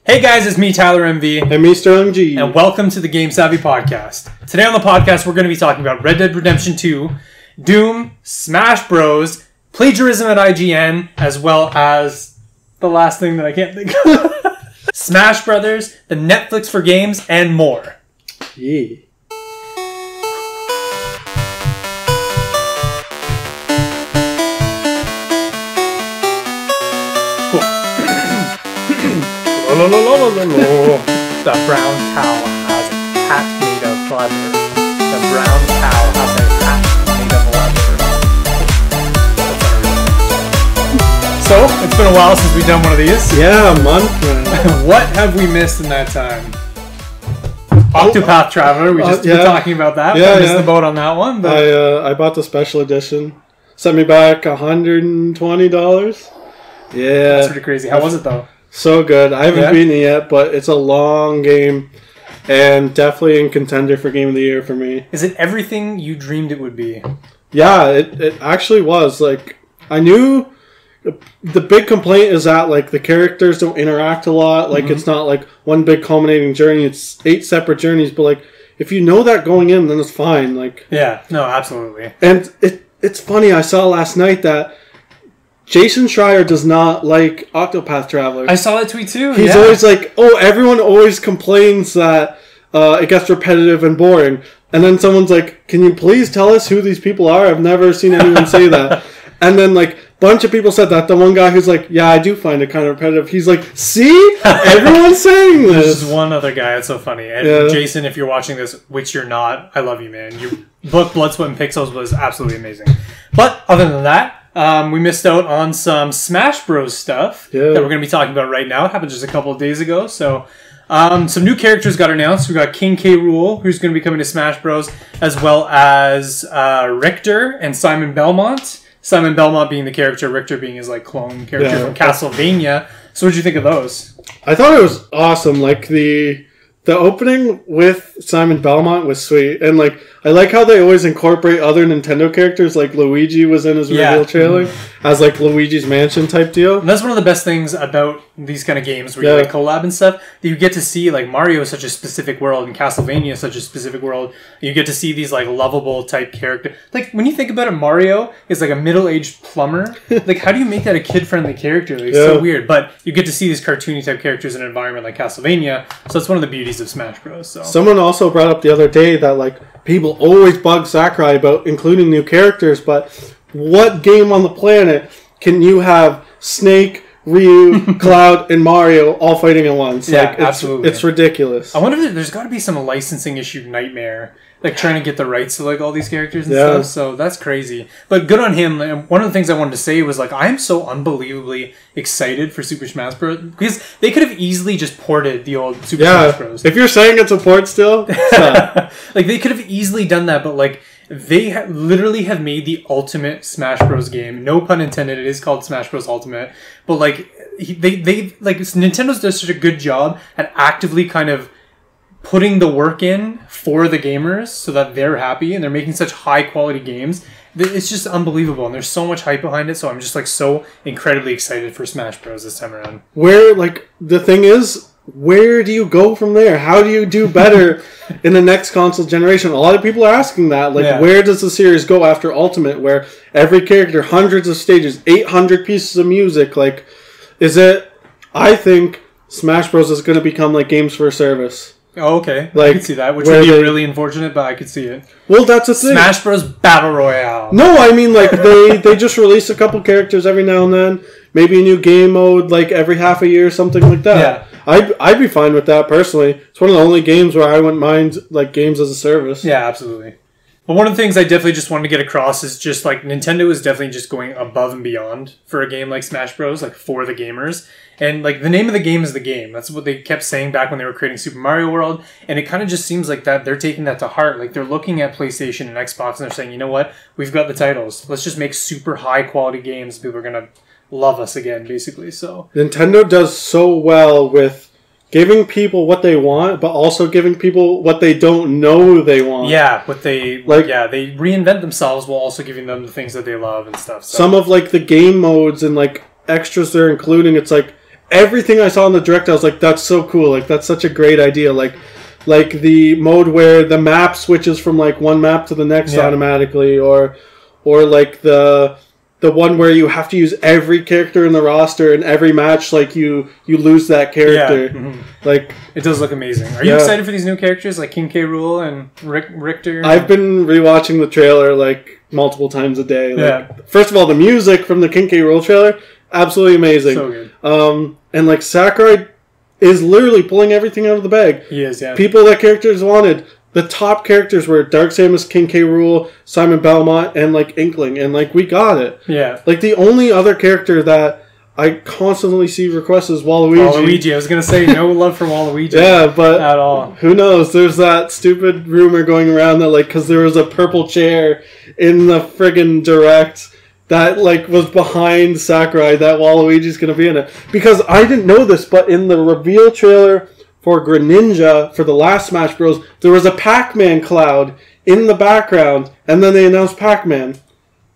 Hey guys, it's me, Tyler MV. And me, Sterling G. And welcome to the Game Savvy Podcast. Today on the podcast, we're going to be talking about Red Dead Redemption 2, Doom, Smash Bros, Plagiarism at IGN, as well as the last thing that I can't think of. Smash Brothers, the Netflix for games, and more. Yeah. The brown cow has a hat made of leather. The brown cow has a hat made of leather. So, it's been a while since we've done one of these. Yeah, a month, man. What have we missed in that time? Octopath Traveler, we just were talking about that. I missed the boat on that one. But I bought the special edition. Sent me back $120. Yeah. That's pretty crazy. How was it, though? So good. I haven't beaten it yet, but it's a long game and definitely in contender for Game of the Year for me. Is it everything you dreamed it would be? Yeah, it actually was. Like, I knew the big complaint is that like the characters don't interact a lot. Like, it's not like one big culminating journey. It's 8 separate journeys, but like if you know that going in, then it's fine. Like, yeah, no, absolutely. And it's funny. I saw last night that Jason Schreier does not like Octopath Traveler. I saw that tweet too. He's always like, oh, everyone always complains that it gets repetitive and boring. And then someone's like, can you please tell us who these people are? I've never seen anyone say that. And then like a bunch of people said that. The one guy who's like, yeah, I do find it kind of repetitive. He's like, see? Everyone's saying this. There's just one other guy. It's so funny. And Jason, if you're watching this, which you're not, I love you, man. Your book, Blood, Sweat, and Pixels was absolutely amazing. But other than that, we missed out on some Smash Bros stuff that we're going to be talking about right now. It happened just a couple of days ago. So, some new characters got announced. We got King K. Rool, who's going to be coming to Smash Bros, as well as Richter and Simon Belmont. Simon Belmont being the character, Richter being his like clone character from Castlevania. So, what did you think of those? I thought it was awesome. Like the opening with Simon Belmont was sweet, and like I like how they always incorporate other Nintendo characters. Like Luigi was in his reveal trailer as like Luigi's Mansion type deal. And that's one of the best things about these kind of games where you like collab and stuff. That you get to see like Mario is such a specific world and Castlevania is such a specific world. You get to see these like lovable type character. Like when you think about it, Mario is like a middle-aged plumber. Like how do you make that a kid-friendly character? Like, it's so weird. But you get to see these cartoony type characters in an environment like Castlevania. So it's one of the beauties of Smash Bros. So someone also brought up the other day that like people always bug Sakurai about including new characters, but what game on the planet can you have Snake, Ryu, Cloud, and Mario all fighting at once? Yeah, like, absolutely. It's ridiculous. I wonder if there's got to be some licensing issue nightmare, like trying to get the rights to like all these characters and stuff. So that's crazy. But good on him. And one of the things I wanted to say was like I am so unbelievably excited for Super Smash Bros. Because they could have easily just ported the old Super Smash Bros. If you're saying it's a port still, like they could have easily done that, but like they literally have made the ultimate Smash Bros. Game. No pun intended. It is called Smash Bros. Ultimate. But like they like Nintendo's does such a good job at actively kind of putting the work in for the gamers so that they're happy and they're making such high quality games. It's just unbelievable and there's so much hype behind it. So I'm just like so incredibly excited for Smash Bros. This time around. Where like the thing is, where do you go from there? How do you do better in the next console generation? A lot of people are asking that. Like, where does the series go after Ultimate? Where every character, hundreds of stages, 800 pieces of music. Like, is it... I think Smash Bros. Is going to become like games for a service. Oh, okay. Like, I could see that, which would be really unfortunate, but I could see it. Well, that's the thing. Smash Bros. Battle Royale. No, I mean, like, they just release a couple characters every now and then. Maybe a new game mode, like, every half a year, something like that. Yeah. I'd be fine with that, personally. It's one of the only games where I wouldn't mind, like, games as a service. Yeah, absolutely. But one of the things I definitely just wanted to get across is just, like, Nintendo is definitely just going above and beyond for a game like Smash Bros., like, for the gamers. And, like, the name of the game is the game. That's what they kept saying back when they were creating Super Mario World. And it kind of just seems like that they're taking that to heart. Like, they're looking at PlayStation and Xbox and they're saying, you know what? We've got the titles. Let's just make super high-quality games. People are going to love us again, basically. So Nintendo does so well with giving people what they want, but also giving people what they don't know they want. Yeah, what they like. Yeah, they reinvent themselves while also giving them the things that they love and stuff. So. Some of like the game modes and like extras they're including, it's like everything I saw in the direct, I was like, that's so cool. Like, that's such a great idea. Like the mode where the map switches from like one map to the next automatically, or like the one where you have to use every character in the roster in every match, like you lose that character. Like, it does look amazing. Are you excited for these new characters like King K. Rool and Richter? I've been rewatching the trailer like multiple times a day. Like, first of all, the music from the King K. Rool trailer, absolutely amazing. So good. And like Sakurai is literally pulling everything out of the bag. He is, yeah. People that characters wanted. The top characters were Dark Samus, King K. Rool, Simon Belmont, and like Inkling, and like we got it. Yeah. Like the only other character that I constantly see requests is Waluigi. Waluigi. I was gonna say no love for Waluigi. Yeah, but at all. Who knows? There's that stupid rumor going around that like because there was a purple chair in the friggin' direct that like was behind Sakurai, that Waluigi's gonna be in it. Because I didn't know this, but in the reveal trailer for Greninja, for the last Smash Bros., there was a Pac-Man cloud in the background, and then they announced Pac-Man.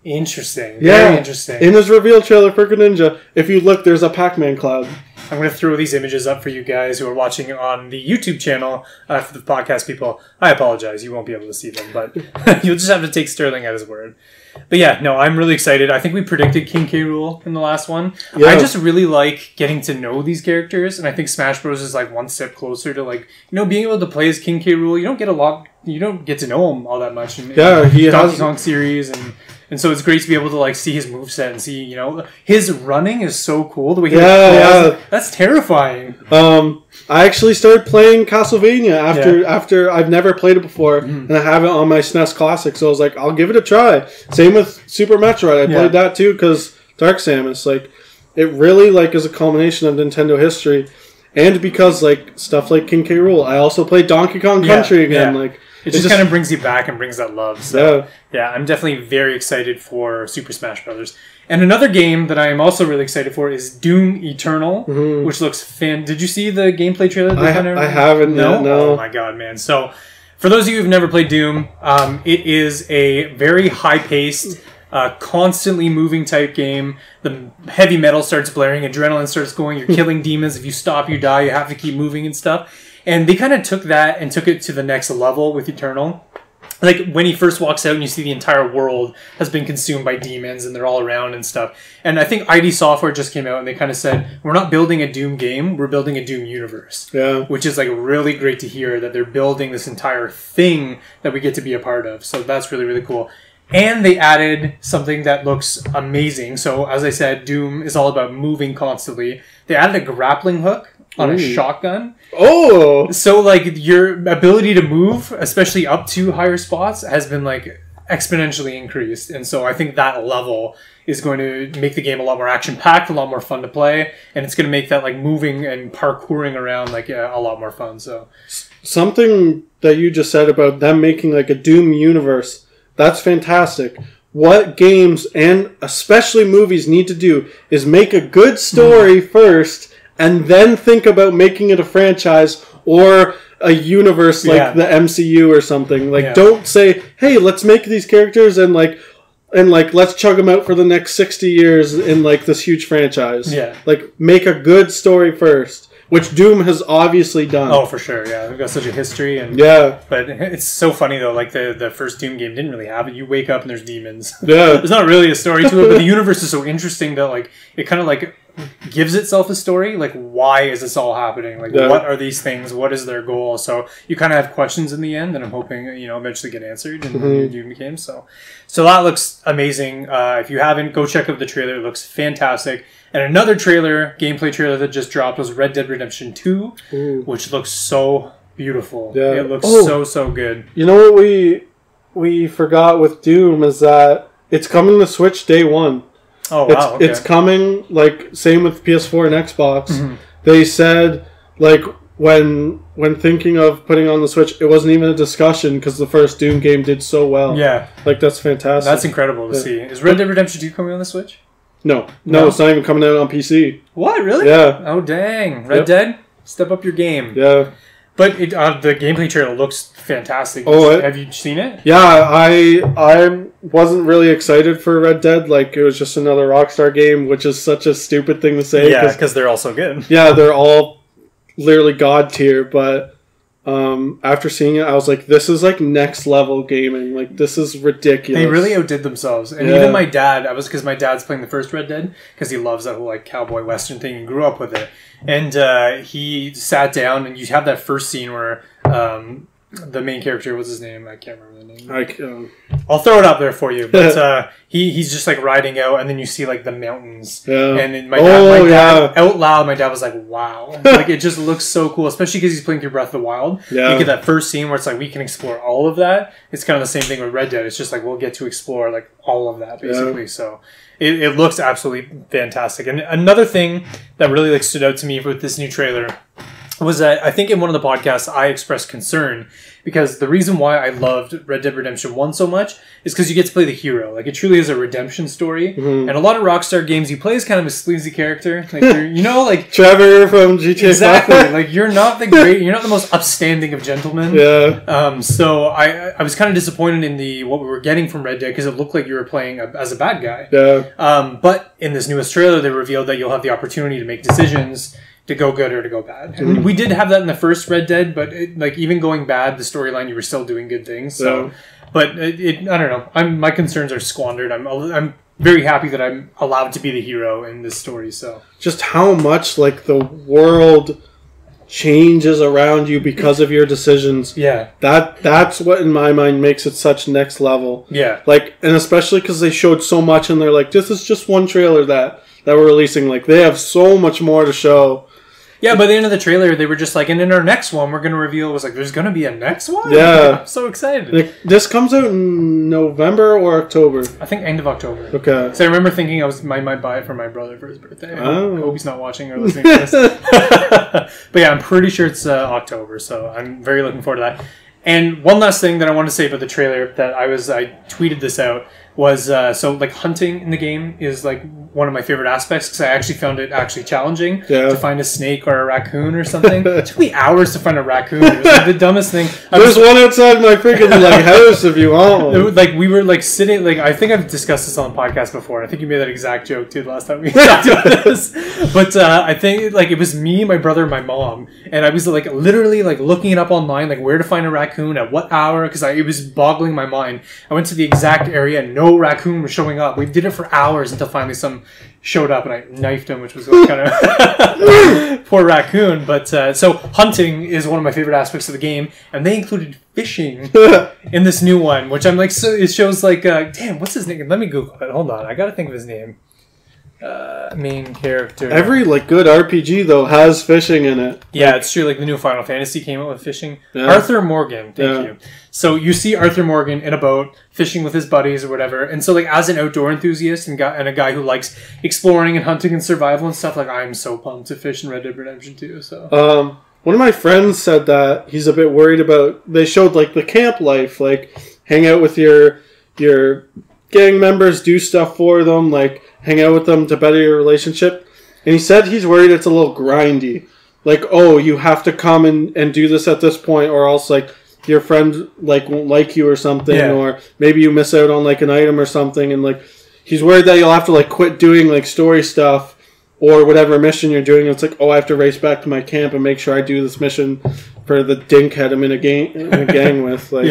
Interesting. Yeah. Very interesting. In his reveal trailer for Greninja, if you look, there's a Pac-Man cloud. I'm going to throw these images up for you guys who are watching on the YouTube channel. For the podcast people, I apologize. You won't be able to see them, but you'll just have to take Sterling at his word. But yeah, no, I'm really excited. I think we predicted King K. Rool in the last one. Yeah. I just really like getting to know these characters, and I think Smash Bros. Is like one step closer to like, being able to play as King K. Rool. You don't get to know him all that much in he Donkey Kong series, and so it's great to be able to like see his moveset and see, his running is so cool. The way he that's terrifying. I actually started playing Castlevania after I've never played it before, and I have it on my SNES Classic, so I was like, I'll give it a try. Same with Super Metroid. I played that too because Dark Samus, like, it really like is a culmination of Nintendo history, and because like stuff like King K. Rool. I also played Donkey Kong Country again. Like, it just kind of brings you back and brings that love. So yeah, I'm definitely very excited for Super Smash Brothers. And another game that I am also really excited for is Doom Eternal, which looks Did you see the gameplay trailer? I haven't. No? Oh my god, man! So, for those of you who've never played Doom, it is a very high-paced, constantly moving type game. The heavy metal starts blaring, adrenaline starts going. You're killing demons. If you stop, you die. You have to keep moving and stuff. And they kind of took that and took it to the next level with Eternal. Like, when he first walks out and you see the entire world has been consumed by demons and they're all around and stuff. And I think ID Software just came out and they kind of said, we're not building a Doom game, we're building a Doom universe. Yeah. Which is, like, really great to hear that they're building this entire thing that we get to be a part of. So that's really, really cool. And they added something that looks amazing. So, as I said, Doom is all about moving constantly. They added a grappling hook on a shotgun. Oh! So, like, your ability to move, especially up to higher spots, has been, like, exponentially increased. And so I think that level is going to make the game a lot more action-packed, a lot more fun to play, and it's going to make that, like, moving and parkouring around, like, a lot more fun. So, something that you just said about them making, like, a Doom universe, that's fantastic. What games, and especially movies, need to do is make a good story first, and then think about making it a franchise or a universe like the MCU or something. Like, don't say, hey, let's make these characters and let's chug them out for the next 60 years in like this huge franchise. Yeah. Like, make a good story first. Which Doom has obviously done. Oh, for sure, yeah. They've got such a history. But it's so funny, though. Like, the first Doom game didn't really have it. You wake up and there's demons. Yeah. There's not really a story to it, but the universe is so interesting that, like, it kind of, like, gives itself a story. Like, why is this all happening? Like, what are these things? What is their goal? So you kind of have questions in the end, and I'm hoping, eventually get answered in the new Doom game. So that looks amazing. If you haven't, go check out the trailer. It looks fantastic. And another gameplay trailer that just dropped was Red Dead Redemption 2, which looks so beautiful. Yeah. It looks so good. You know what we forgot with Doom is that it's coming to Switch day one. Oh, wow. Okay. It's coming, like, same with PS4 and Xbox. They said, like, when thinking of putting on the Switch, it wasn't even a discussion because the first Doom game did so well. Yeah. Like, that's fantastic. That's incredible to see. Is Red Dead Redemption 2 coming on the Switch? No, it's not even coming out on PC. What, really? Yeah. Oh, dang. Red Dead? Step up your game. Yeah. But the gameplay trailer looks fantastic. Oh, have you seen it? Yeah, I'm wasn't really excited for Red Dead. Like, it was just another Rockstar game, which is such a stupid thing to say. Yeah, because they're all so good. Yeah, they're all literally god tier, but after seeing it, I was like, this is like next level gaming. Like, this is ridiculous. They really outdid themselves. And even my dad, because my dad's playing the first Red Dead, because he loves that whole like cowboy western thing and grew up with it. And he sat down, and you have that first scene where the main character, what's his name? I can't remember the name. I'll throw it up there for you. But he's just like riding out, and then you see like the mountains. Yeah. And then my dad, out loud, my dad was like, "Wow!" Like, it just looks so cool, especially because he's playing through Breath of the Wild. Yeah. You get that first scene where it's like we can explore all of that. It's kind of the same thing with Red Dead. It's just like we'll get to explore like all of that basically. Yeah. So it looks absolutely fantastic. And another thing that really like stood out to me with this new trailer was that I think in one of the podcasts I expressed concern because the reason why I loved Red Dead Redemption 1 so much is because you get to play the hero. Like, it truly is a redemption story. Mm-hmm. And a lot of Rockstar games, you play as kind of a sleazy character. Like, like... Trevor from GTA 5. Exactly. Like, you're not the most upstanding of gentlemen. Yeah. So I was kind of disappointed in what we were getting from Red Dead because it looked like you were playing as a bad guy. Yeah. But in this newest trailer, they revealed that you'll have the opportunity to make decisions to go good or to go bad. And we did have that in the first Red Dead, but even going bad, the storyline, you were still doing good things. So, but I don't know. My concerns are squandered. I'm very happy that I'm allowed to be the hero in this story. So just how much like the world changes around you because of your decisions. Yeah, that's what in my mind makes it such next level. Yeah, like, and especially because they showed so much, and they're like, this is just one trailer that we're releasing. Like, they have so much more to show. Yeah, by the end of the trailer, they were just like, and in our next one, we're going to reveal, it was like, there's going to be a next one? Yeah. I'm so excited. Like, this comes out in November or October? I think end of October. Okay. So I remember thinking I might buy it for my brother for his birthday. I hope he's not watching or listening to this. But yeah, I'm pretty sure it's October, so I'm very looking forward to that. And one last thing that I want to say about the trailer that I tweeted this out was so like hunting in the game is like one of my favorite aspects because I actually found it challenging to find a snake or a raccoon or something. It took me hours to find a raccoon. It was like the dumbest thing. There's one outside my freaking like house if you want one. Like we were like sitting like I think I've discussed this on the podcast before. I think you made that exact joke too the last time we talked about this. But I think like it was me, my brother, and my mom, and I was like literally like looking it up online like where to find a raccoon at what hour because it was boggling my mind. I went to the exact area and no raccoon was showing up. We did it for hours until finally some showed up and I knifed him, which was like kind of poor raccoon. But so hunting is one of my favorite aspects of the game, and they included fishing in this new one, which I'm like, so it shows like, damn, what's his name? Let me Google it. Hold on, I gotta think of his name. Main character. Every like good RPG though has fishing in it. Yeah, it's true. Like the new Final Fantasy came out with fishing. Yeah. Arthur Morgan, thank you. So you see Arthur Morgan in a boat fishing with his buddies or whatever. And so like as an outdoor enthusiast and a guy who likes exploring and hunting and survival and stuff, like I'm so pumped to fish in Red Dead Redemption 2. So one of my friends said that he's a bit worried about. They showed like the camp life, like hang out with your gang members, do stuff for them, like hang out with them to better your relationship. And he said he's worried it's a little grindy. Like, oh, you have to come and do this at this point or else like your friend like won't like you or something, or maybe you miss out on like an item or something, and like he's worried that you'll have to like quit doing like story stuff or whatever mission you're doing. It's like, oh, I have to race back to my camp and make sure I do this mission for the dinkhead I'm in a gang with. Like,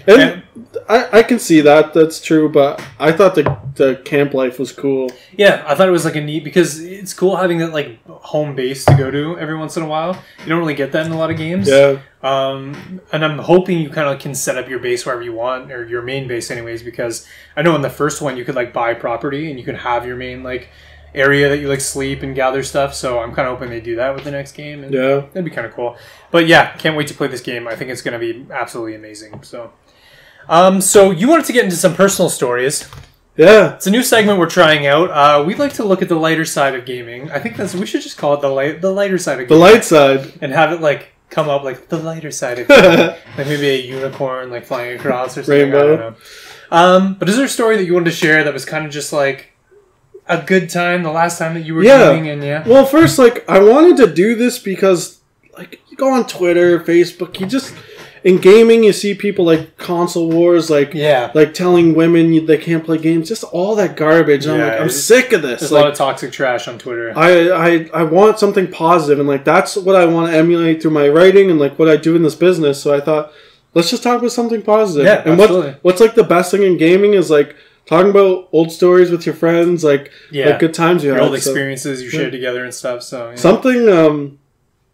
and I can see that. That's true, but I thought the camp life was cool. Yeah, I thought it was like a neat because it's cool having that like home base to go to every once in a while. You don't really get that in a lot of games. Yeah. And I'm hoping you kind of can set up your base wherever you want, or your main base anyways, because I know in the first one you could like buy property and you can have your main like area that you like sleep and gather stuff. So I'm kind of hoping they do that with the next game. And that'd be kind of cool. But yeah, can't wait to play this game. I think it's going to be absolutely amazing. So you wanted to get into some personal stories. Yeah. It's a new segment we're trying out. We'd like to look at the lighter side of gaming. I think we should just call it the lighter side of gaming. The light side. And have it like come up like the lighter side of gaming. Like maybe a unicorn like flying across or something. Rainbow. I don't know. But is there a story that you wanted to share that was kind of just like a good time the last time that you were gaming? And Well, first, like, I wanted to do this because like you go on Twitter, Facebook, in gaming, you see people like console wars, like telling women they can't play games, just all that garbage. And I'm like, I'm sick of this. There's a lot of toxic trash on Twitter. I want something positive, and like that's what I want to emulate through my writing and like what I do in this business. So I thought, let's just talk about something positive. Yeah, and what's like the best thing in gaming is like talking about old stories with your friends, like good times you had, old experiences you shared together and stuff. So something.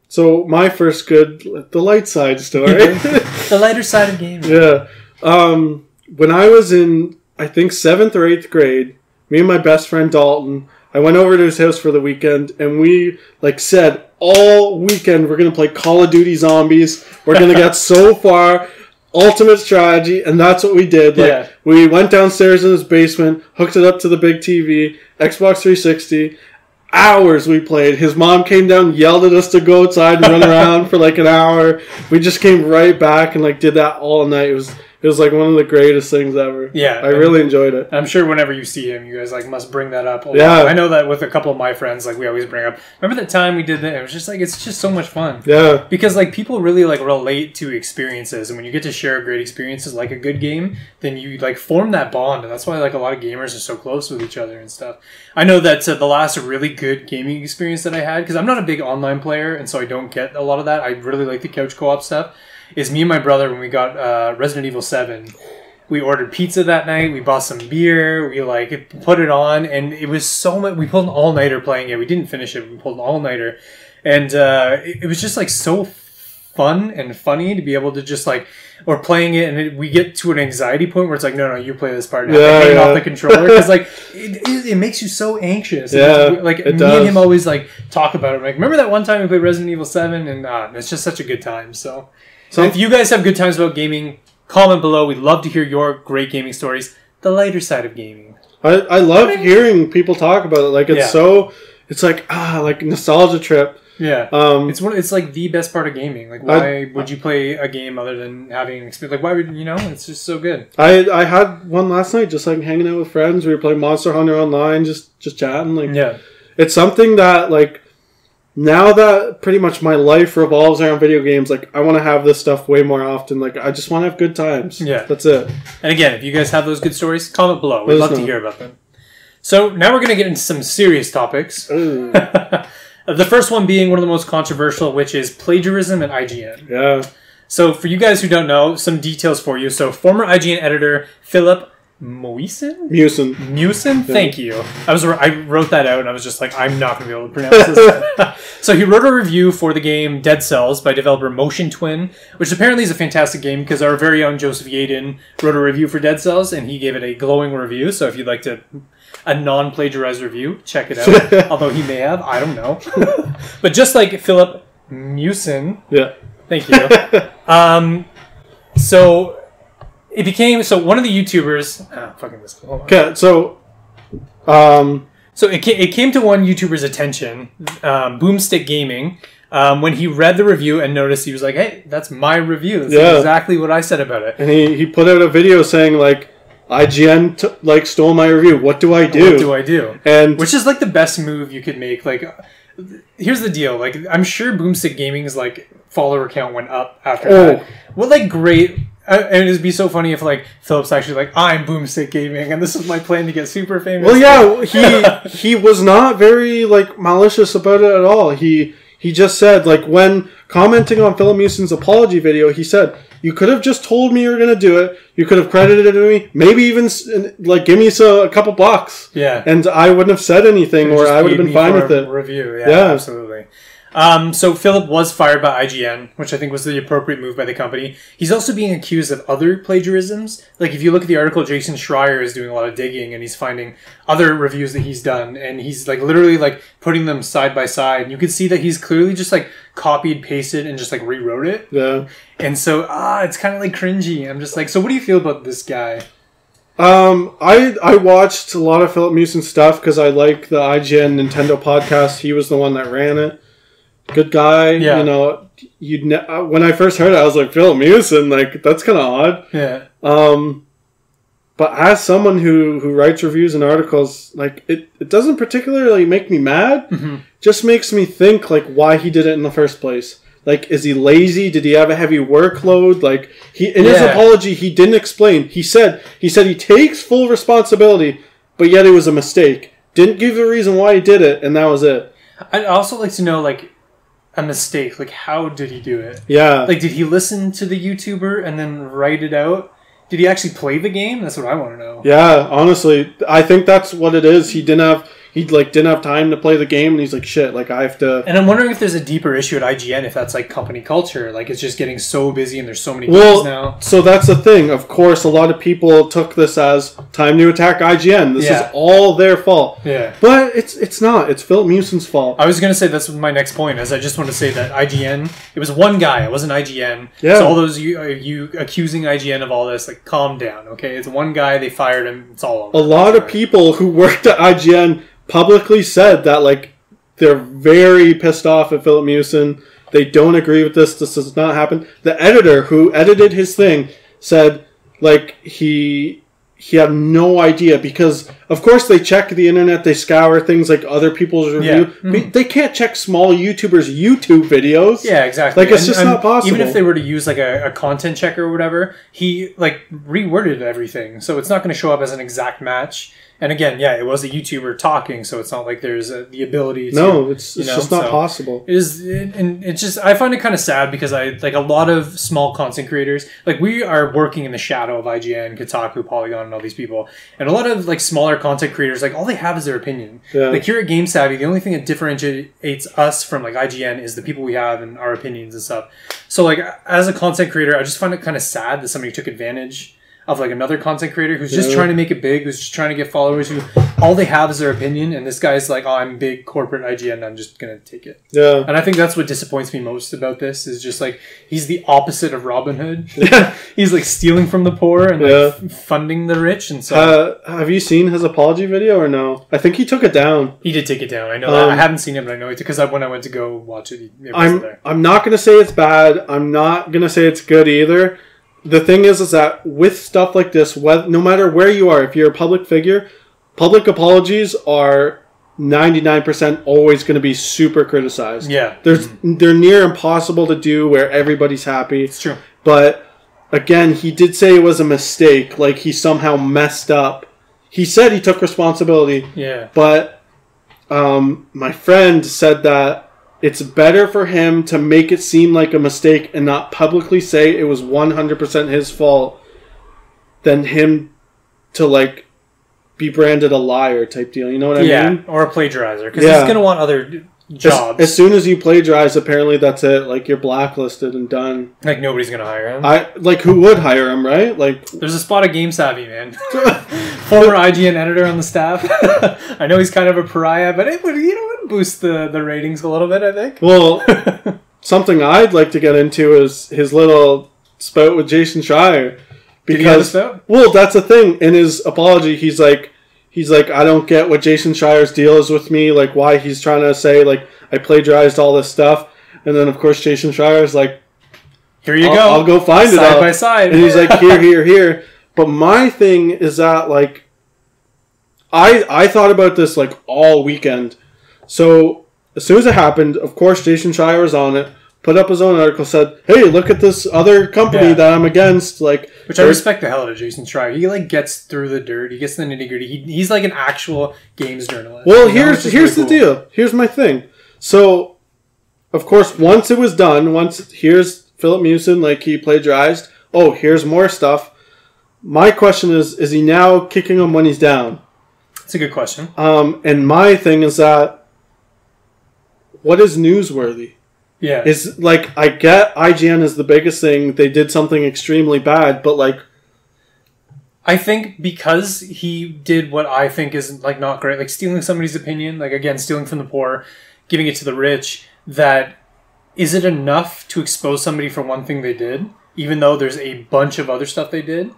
So my first the light side story, the lighter side of gaming. Yeah. When I was in, I think 7th or 8th grade, me and my best friend Dalton, I went over to his house for the weekend, and we like said all weekend we're gonna play Call of Duty Zombies. We're gonna get so far. Ultimate strategy, and that's what we did. Like we went downstairs in his basement, hooked it up to the big TV, Xbox 360. Hours we played. His mom came down, yelled at us to go outside and run around for like an hour. We just came right back and like did that all night. It was like one of the greatest things ever. Yeah. I really enjoyed it. I'm sure whenever you see him, you guys like must bring that up a lot. I know that with a couple of my friends, like we always bring up, remember that time we did that? It was just like, it's just so much fun. Yeah. Because like people really like relate to experiences, and when you get to share great experiences like a good game, then you like form that bond, and that's why like a lot of gamers are so close with each other and stuff. I know that the last really good gaming experience that I had, because I'm not a big online player, and so I don't get a lot of that. I really like the couch co-op stuff. Is me and my brother, when we got Resident Evil 7, we ordered pizza that night, we bought some beer, we like put it on, and it was so much. We pulled an all-nighter playing it. We didn't finish it, we pulled an all-nighter, and it was just like so fun and funny to be able to just like, or playing it, and we get to an anxiety point where it's like, no, you play this part now. Hang off the controller, because like it makes you so anxious. Like me and him always like talk about it. Like, remember that one time we played Resident Evil 7, and it's just such a good time. So if you guys have good times about gaming, comment below. We'd love to hear your great gaming stories. The lighter side of gaming. I love hearing people talk about it. Like it's like like nostalgia trip. Yeah, it's like the best part of gaming. Like, why would you play a game other than having an experience? Like, why would It's just so good. I had one last night, just like hanging out with friends. We were playing Monster Hunter online, just chatting. Like, it's something that like now that pretty much my life revolves around video games. Like, I want to have this stuff way more often. Like, I just want to have good times. Yeah, that's it. And again, if you guys have those good stories, comment below. We'd love to hear about them. So now we're gonna get into some serious topics. The first one being one of the most controversial, which is plagiarism at IGN. Yeah. So for you guys who don't know, some details for you. So former IGN editor Filip Muicin? Thank you. I wrote that out and I was just like, I'm not going to be able to pronounce this. So he wrote a review for the game Dead Cells by developer Motion Twin, which apparently is a fantastic game because our very own Joseph Yaden wrote a review for Dead Cells and he gave it a glowing review. So if you'd like a non-plagiarized review, check it out. Although he may have, I don't know. But just like Filip Muicin, thank you. So it became one of the YouTubers. Fucking this. Okay, so it came to one YouTuber's attention, Boomstick Gaming, when he read the review and noticed, he was like, "Hey, that's my review. That's exactly what I said about it." And he put out a video saying like, IGN stole my review. What do I do? What do I do? And which is like the best move you could make. Like, here's the deal. Like, I'm sure Boomstick Gaming's like follower count went up after that. What like great. And it'd be so funny if like Philip's actually like, I'm Boomstick Gaming and this is my plan to get super famous. Well, yeah, he was not very like malicious about it at all. He just said, like, when commenting on Filip Muicin's apology video, he said, "You could have just told me you were going to do it. You could have credited it to me. Maybe even like give me a couple bucks. Yeah, and I wouldn't have said anything, or I would have been fine with it." Review, yeah, absolutely. So Filip was fired by IGN, which I think was the appropriate move by the company. He's also being accused of other plagiarisms. Like, if you look at the article, Jason Schreier is doing a lot of digging, and he's finding other reviews that he's done, and he's like literally like putting them side by side. And you can see that he's clearly just like copied, pasted, and just like rewrote it. Yeah. And so, it's kind of like cringy. I'm just like, so what do you feel about this guy? I watched a lot of Filip Muicin stuff because I like the IGN Nintendo podcast. He was the one that ran it. Good guy, you know. When I first heard it, I was like, Filip Muicin, like, that's kind of odd. Yeah. But as someone who writes reviews and articles, like, it doesn't particularly make me mad. Mm-hmm. Just makes me think, like, why he did it in the first place. Like, is he lazy? Did he have a heavy workload? Like, in his apology, he didn't explain. He said he takes full responsibility, but yet it was a mistake. Didn't give the reason why he did it, and that was it. I'd also like to know, like, a mistake. Like, how did he do it? Yeah. Like, did he listen to the YouTuber and then write it out? Did he actually play the game? That's what I want to know. Yeah, honestly, I think that's what it is. He didn't have time to play the game, and he's like, shit, like, I have to... And I'm wondering if there's a deeper issue at IGN, if that's, like, company culture. Like, it's just getting so busy and there's so many games now. So that's the thing. Of course, a lot of people took this as time to attack IGN. This is all their fault. Yeah. But it's not. It's Filip Muicin's fault. I was going to say, that's my next point, is I just want to say that IGN, it was one guy. It wasn't IGN. Yeah. So all those you accusing IGN of all this, like, calm down, okay? It's one guy. They fired him. It's all over. A lot of people who worked at IGN publicly said that, like, they're very pissed off at Filip Muicin. They don't agree with this. This does not happen. The editor who edited his thing said, like, he had no idea, because of course they check the internet, they scour things like other people's review. Yeah. Mm-hmm. They can't check small YouTubers' YouTube videos. Yeah, exactly. Like, it's just not possible. Even if they were to use like a content checker or whatever, he like reworded everything, so it's not going to show up as an exact match. And again, yeah, it was a YouTuber talking, so it's not like there's the ability to... No, it's just not possible. It is, and it's just... I find it kind of sad because like a lot of small content creators... Like, we are working in the shadow of IGN, Kotaku, Polygon, and all these people. And a lot of, like, smaller content creators, like, all they have is their opinion. Yeah. Like, here at Game Savvy, the only thing that differentiates us from, like, IGN is the people we have and our opinions and stuff. So, like, as a content creator, I just find it kind of sad that somebody took advantage of like another content creator who's just trying to make it big, who's just trying to get followers, who all they have is their opinion, and this guy's like, oh, I'm big corporate IGN, I'm just gonna take it. Yeah. And I think that's what disappoints me most about this, is just like, he's the opposite of Robin Hood. Yeah. He's like stealing from the poor and like funding the rich, and so... have you seen his apology video or no? I think he took it down. He did take it down, I know that. I haven't seen it, but I know it, because when I went to go watch it wasn't there. I'm not gonna say it's bad, I'm not gonna say it's good either. The thing is that with stuff like this, no matter where you are, if you're a public figure, public apologies are 99% always going to be super criticized. Yeah. They're near impossible to do where everybody's happy. It's true. But, again, he did say it was a mistake. Like, he somehow messed up. He said he took responsibility. Yeah. But my friend said that it's better for him to make it seem like a mistake and not publicly say it was 100% his fault than him to, like, be branded a liar type deal. You know what I mean? Yeah, or a plagiarizer. Because he's going to want other jobs. As soon as you plagiarize, apparently that's it. Like, you're blacklisted and done. Like, nobody's going to hire him. Like, who would hire him, right? Like, there's a spot of Game Savvy, man. Former IGN editor on the staff. I know he's kind of a pariah, but it would, boost the ratings a little bit, I think. Well, something I'd like to get into is his little spout with Jason Schreier. Because, did he have a spout? Well, that's the thing. In his apology, he's like, I don't get what Jason Schreier's deal is with me, like, why he's trying to say, like, I plagiarized all this stuff. And then, of course, Jason Schreier's like, here you go. I'll go find it side by side. And he's like, here. But my thing is that, like, I thought about this, like, all weekend. So, as soon as it happened, of course, Jason Schreier was on it, put up his own article, said, hey, look at this other company that I'm against. Like, which I respect the hell out of Jason Schreier. He, like, gets through the dirt. He gets the nitty-gritty. He's like an actual games journalist. Well, here's the deal. Here's my thing. So, of course, once it was done, here's Filip Muicin, like, he plagiarized. Oh, here's more stuff. My question is he now kicking him when he's down? That's a good question. And my thing is that, what is newsworthy? Yeah. Is, like, I get IGN is the biggest thing. They did something extremely bad, but, like... I think because he did what I think is, like, not great, like, stealing somebody's opinion, like, again, stealing from the poor, giving it to the rich, that is it enough to expose somebody for one thing they did, even though there's a bunch of other stuff they did?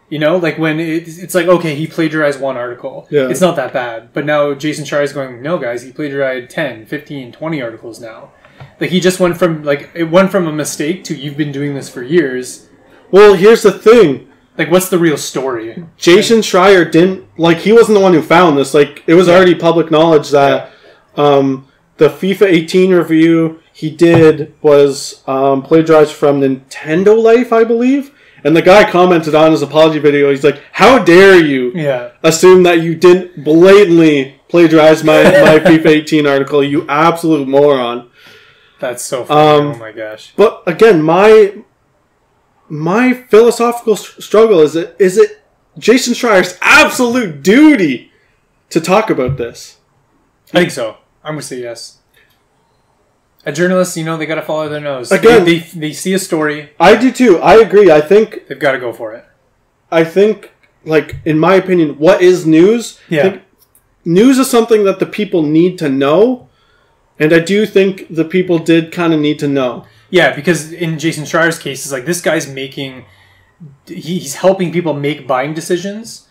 You know, like, when it's like, okay, he plagiarized one article. Yeah. It's not that bad. But now Jason Schreier is going, no, guys, he plagiarized 10, 15, 20 articles now. Like, he just went from, like, it went from a mistake to you've been doing this for years. Well, here's the thing. Like, what's the real story? Jason Schreier didn't, like, he wasn't the one who found this. Like, it was already public knowledge that the FIFA 18 review, he did was plagiarized from Nintendo Life, I believe. And the guy commented on his apology video, he's like, how dare you assume that you didn't blatantly plagiarize my FIFA 18 article, you absolute moron. That's so funny. Oh my gosh. But again, my philosophical struggle is it Jason Schreier's absolute duty to talk about this? I think so. I'm going to say yes. A journalist, you know, they got to follow their nose. Again, they see a story. I do too. I agree. I think they've got to go for it. I think, like, in my opinion, what is news? Yeah. News is something that the people need to know, and I do think the people did kind of need to know. Yeah, because in Jason Schreier's case, it's like this guy's he's helping people make buying decisions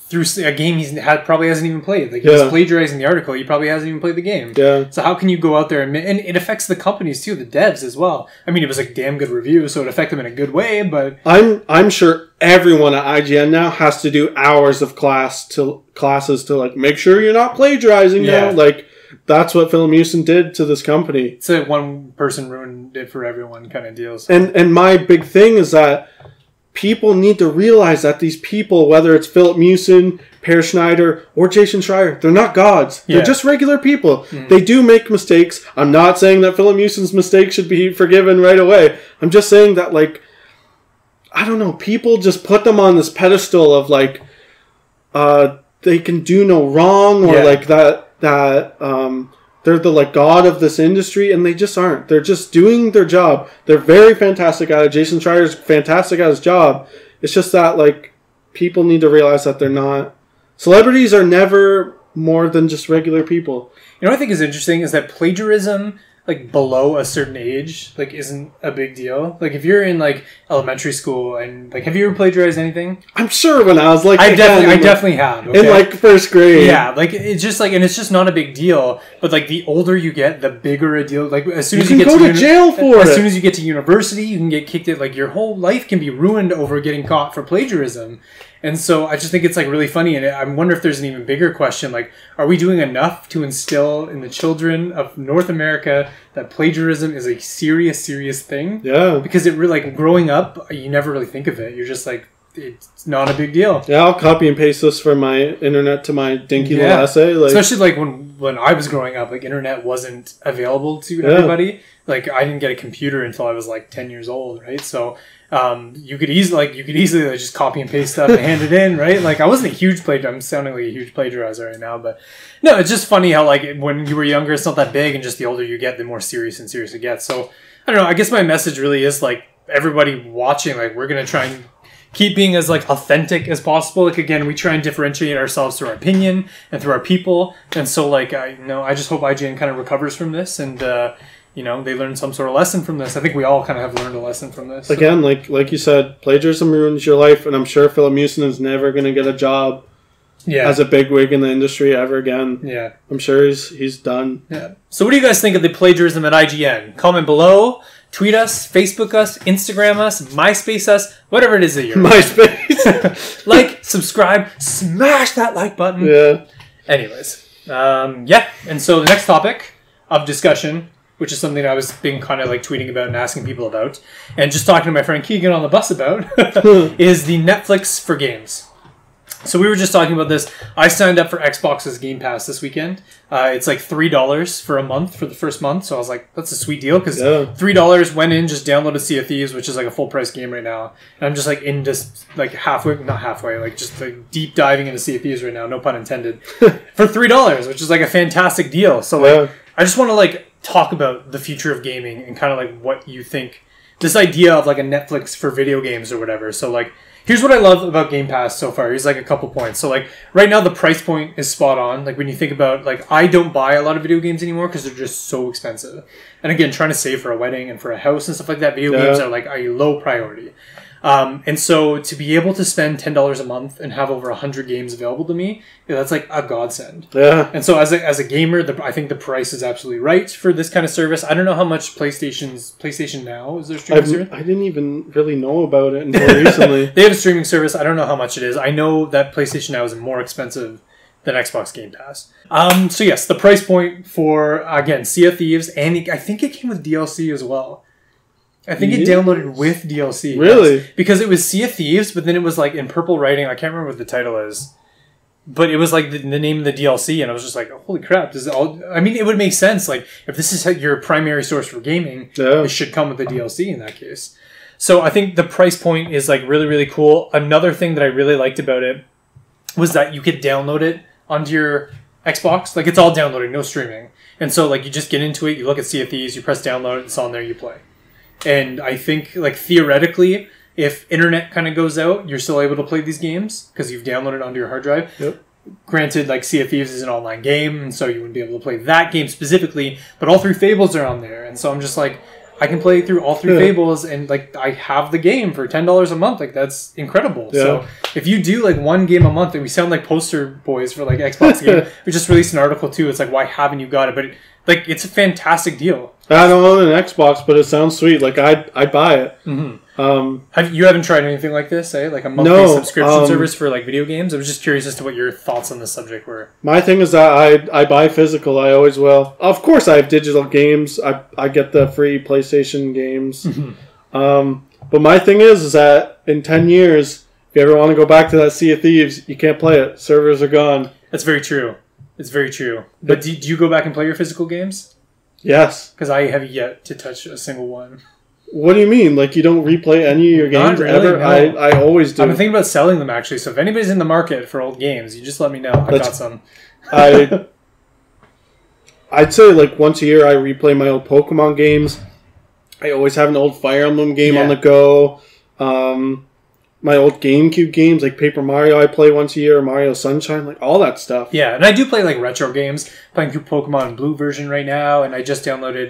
through a game probably hasn't even played. Like, he's plagiarizing the article. He probably hasn't even played the game. Yeah. So how can you go out there and it affects the companies too, the devs as well. I mean, it was a damn good review, so it affected them in a good way, but I'm sure everyone at IGN now has to do hours of classes to like make sure you're not plagiarizing. Yeah. You know? Like, that's what Filip Muicin did to this company. It's a one person ruined it for everyone kind of deal. So. And my big thing is that people need to realize that these people, whether it's Filip Muicin, Per Schneider, or Jason Schreier, they're not gods. They're just regular people. Mm-hmm. They do make mistakes. I'm not saying that Filip Muicin's mistake should be forgiven right away. I'm just saying that, like, I don't know, people just put them on this pedestal of, like, they can do no wrong, or like that they're the like god of this industry, and they just aren't. They're just doing their job. They're very fantastic at it. Jason Schreier's fantastic at his job. It's just that, like, people need to realize that they're not. Celebrities are never more than just regular people. You know what I think is interesting is that plagiarism, like, below a certain age, like, isn't a big deal. Like, if you're in, like, elementary school and, like, have you ever plagiarized anything? I'm sure when I was, like, I definitely have. Okay? In, like, first grade. Yeah, like, it's just, like, and it's just not a big deal. But, like, the older you get, the bigger a deal. Like, as soon as you get to go to jail for it. As soon as you get to university, you can get kicked out. Like, your whole life can be ruined over getting caught for plagiarism. And so I just think it's, like, really funny, and I wonder if there's an even bigger question, like, are we doing enough to instill in the children of North America that plagiarism is a serious, serious thing? Yeah. Because it really, like, growing up, you never really think of it. You're just like, it's not a big deal. Yeah, I'll copy and paste this from my internet to my dinky little essay. Like, especially, like, when I was growing up, like, internet wasn't available to everybody. Like, I didn't get a computer until I was, like, 10 years old, right? So you could easily like, just copy and paste stuff and hand it in, right? Like, I wasn't a huge plagiarizer. I'm sounding like a huge plagiarizer right now, but no, it's just funny how, like, when you were younger, it's not that big, and just the older you get, the more serious and serious it gets. So I don't know. I guess my message really is, like, everybody watching, like, we're gonna try and keep being as, like, authentic as possible. Like, again, we try and differentiate ourselves through our opinion and through our people. And so, like, I just hope IGN kind of recovers from this, and they learn some sort of lesson from this. I think we all kind of have learned a lesson from this. Again, like you said, plagiarism ruins your life, and I'm sure Filip Muicin is never going to get a job as a bigwig in the industry ever again. Yeah. I'm sure he's done. Yeah. So what do you guys think of the plagiarism at IGN? Comment below, tweet us, Facebook us, Instagram us, MySpace us, whatever it is that you're MySpace. Like, subscribe, smash that like button. Yeah. Anyways. And so the next topic of discussion, which is something I was being kind of, like, tweeting about and asking people about, and just talking to my friend Keegan on the bus about, is the Netflix for games. So we were just talking about this. I signed up for Xbox's Game Pass this weekend. It's like $3 for a month for the first month. So I was like, that's a sweet deal, because $3 went in, just downloaded Sea of Thieves, which is like a full price game right now. And I'm just like in just like not halfway, like just like deep diving into Sea of Thieves right now, no pun intended, for $3, which is like a fantastic deal. So like, I just want to like talk about the future of gaming and kind of like what you think, this idea of like a Netflix for video games or whatever. So like, here's what I love about Game Pass so far. Here's like a couple points. So like right now the price point is spot on. Like when you think about, like, I don't buy a lot of video games anymore because they're just so expensive. And again, trying to save for a wedding and for a house and stuff like that, video games are like a low priority. And so to be able to spend $10 a month and have over 100 games available to me, that's like a godsend. Yeah. And so as a gamer, I think the price is absolutely right for this kind of service. I don't know how much PlayStation Now is their streaming service. I didn't even really know about it until recently. They have a streaming service. I don't know how much it is. I know that PlayStation Now is more expensive than Xbox Game Pass. So yes, the price point for, again, Sea of Thieves, and I think it came with DLC as well. I think it downloaded with DLC. Really? Yes. Because it was Sea of Thieves, but then it was like in purple writing. I can't remember what the title is. But it was like the name of the DLC, and I was just like, holy crap. This is all... I mean, it would make sense. Like, if this is your primary source for gaming, it should come with the DLC in that case. So I think the price point is like really, really cool. Another thing that I really liked about it was that you could download it onto your Xbox. Like, it's all downloading, no streaming. And so, like, you just get into it, you look at Sea of Thieves, you press download, it's on there, you play. And I think, like, theoretically, if internet kind of goes out, you're still able to play these games because you've downloaded onto your hard drive. Yep. Granted, like, Sea of Thieves is an online game, and so you wouldn't be able to play that game specifically, but all 3 Fables are on there. And so I'm just like, I can play through all 3 Fables, and, like, I have the game for $10 a month. Like, that's incredible. Yeah. So if you do, like, 1 game a month, and we sound like poster boys for, like, Xbox game, we just released an article, too. It's like, why haven't you got it? But, like, it's a fantastic deal. I don't own an Xbox, but it sounds sweet. Like, I'd buy it. Mm-hmm. You haven't tried anything like this, eh? Like a monthly subscription service for, like, video games? I was just curious as to what your thoughts on this subject were. My thing is that I buy physical. I always will. Of course, I have digital games. I get the free PlayStation games. Mm-hmm. But my thing is that in 10 years, if you ever want to go back to that Sea of Thieves, you can't play it. Servers are gone. That's very true. It's very true. But do you go back and play your physical games? Yes. Because I have yet to touch a single one. What do you mean? Like, you don't replay any of your games ever? No. I always do. I've been thinking about selling them, actually. So if anybody's in the market for old games, you just let me know. I got some. I'd say, like, once a year I replay my old Pokemon games. I always have an old Fire Emblem game on the go. My old GameCube games, like Paper Mario, I play once a year, Mario Sunshine, like all that stuff. Yeah, and I do play like retro games. Playing through Pokemon Blue version right now, and I just downloaded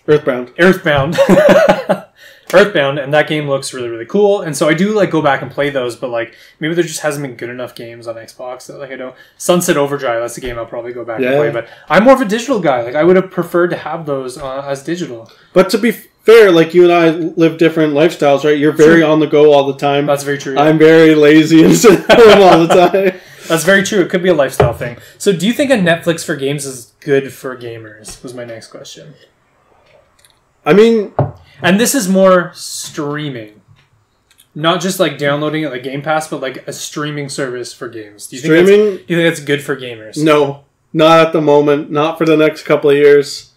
Earthbound. Earthbound, and that game looks really, really cool. And so I do like go back and play those, but like maybe there just hasn't been good enough games on Xbox that like I don't. Sunset Overdrive, that's the game I'll probably go back and play. But I'm more of a digital guy. Like I would have preferred to have those as digital. But to be fair, like you and I live different lifestyles, right? You're very on the go all the time. That's very true. Yeah. I'm very lazy and sit home all the time. That's very true. It could be a lifestyle thing. So do you think a Netflix for games is good for gamers? Was my next question. I mean... And this is more streaming. Not just like downloading it like Game Pass, but like a streaming service for games. Do you think that's good for gamers? No. Not at the moment. Not for the next couple of years.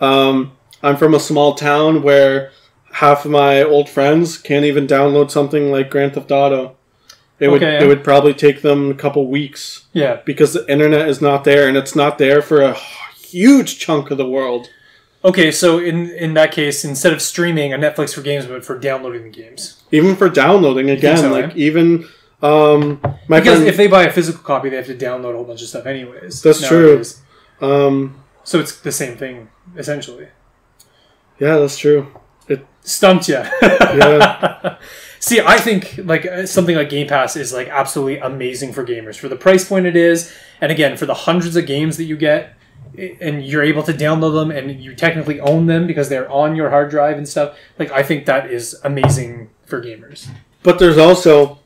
I'm from a small town where half of my old friends can't even download something like Grand Theft Auto. It would probably take them a couple weeks. Yeah. Because the internet is not there, and it's not there for a huge chunk of the world. Okay, so in that case, instead of streaming a Netflix for games, but for downloading the games. Even for downloading, again, so, like even because if they buy a physical copy, they have to download a whole bunch of stuff anyways. That's nowadays. True. So it's the same thing, essentially. Yeah, that's true. It stumped you. Yeah. See, I think like something like Game Pass is like absolutely amazing for gamers for the price point it is, and again for the hundreds of games that you get. And you're able to download them, and you technically own them because they're on your hard drive and stuff. Like, I think that is amazing for gamers. But there's also...